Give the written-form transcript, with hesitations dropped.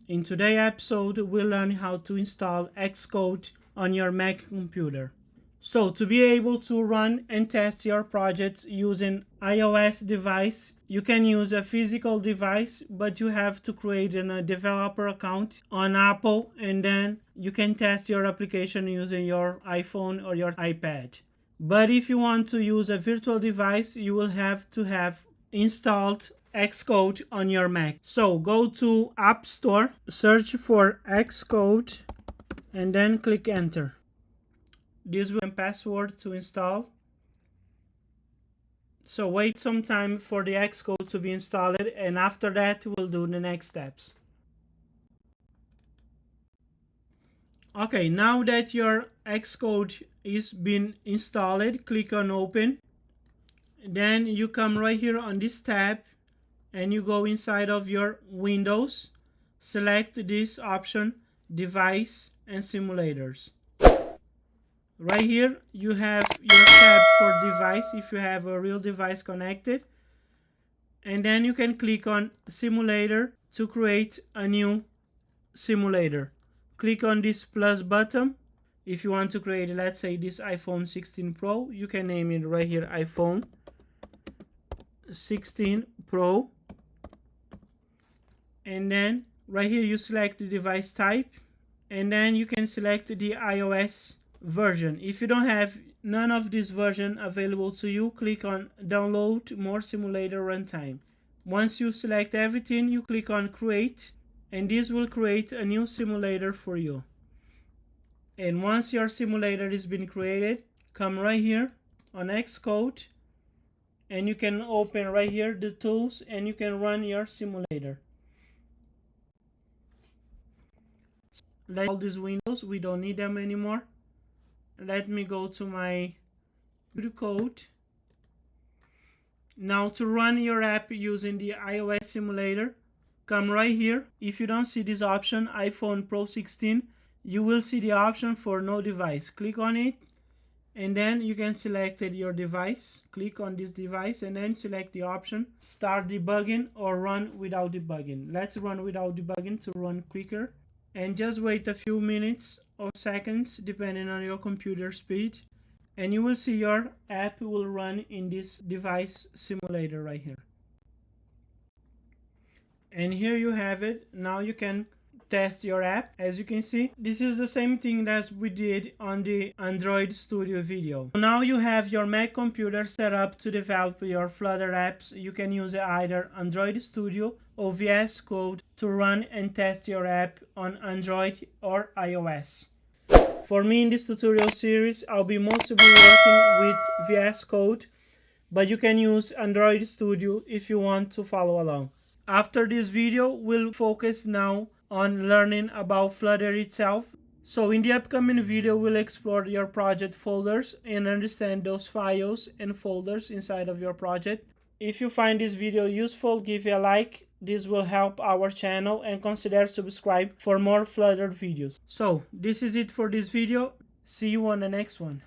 In today's episode, we'll learn how to install Xcode on your Mac computer. So to be able to run and test your projects using iOS device, you can use a physical device, but you have to create a developer account on Apple, and then you can test your application using your iPhone or your iPad. But if you want to use a virtual device, you will have to have installed Xcode on your Mac. So go to App Store, search for Xcode, and then click enter. This will be a password to install. So wait some time for the Xcode to be installed, and after that we'll do the next steps. Okay, now that your Xcode is been installed, click on open. Then you come right here on this tab and you go inside of your Windows, select this option, device and simulators. Right here you have your tab for device if you have a real device connected, and then you can click on simulator to create a new simulator. Click on this plus button. If you want to create, let's say, this iPhone 16 Pro, you can name it right here iPhone 16 Pro, and then right here you select the device type, and then you can select the iOS version. If you don't have none of this version available to you, click on download more simulator runtime. Once you select everything, you click on create, and this will create a new simulator for you. And once your simulator has been created, come right here on Xcode, and you can open right here the tools and you can run your simulator. All these windows, we don't need them anymore. Let me go to my code. Now to run your app using the iOS simulator, come right here. If you don't see this option, iPhone Pro 16, you will see the option for no device. Click on it, and then you can select your device. Click on this device and then select the option start debugging or run without debugging. Let's run without debugging to run quicker, and just wait a few minutes or seconds depending on your computer speed, and you will see your app will run in this device simulator right here. And here you have it. Now you can test your app. As you can see, this is the same thing that we did on the Android Studio video. Now you have your Mac computer set up to develop your Flutter apps. You can use either Android Studio or VS Code to run and test your app on Android or iOS. For me, in this tutorial series, I'll be mostly working with VS Code, but you can use Android Studio if you want to follow along. After this video, we'll focus now on learning about Flutter itself. So in the upcoming video, we'll explore your project folders and understand those files and folders inside of your project. If you find this video useful, give it a like. This will help our channel, and consider subscribe for more Flutter videos. So this is it for this video. See you on the next one.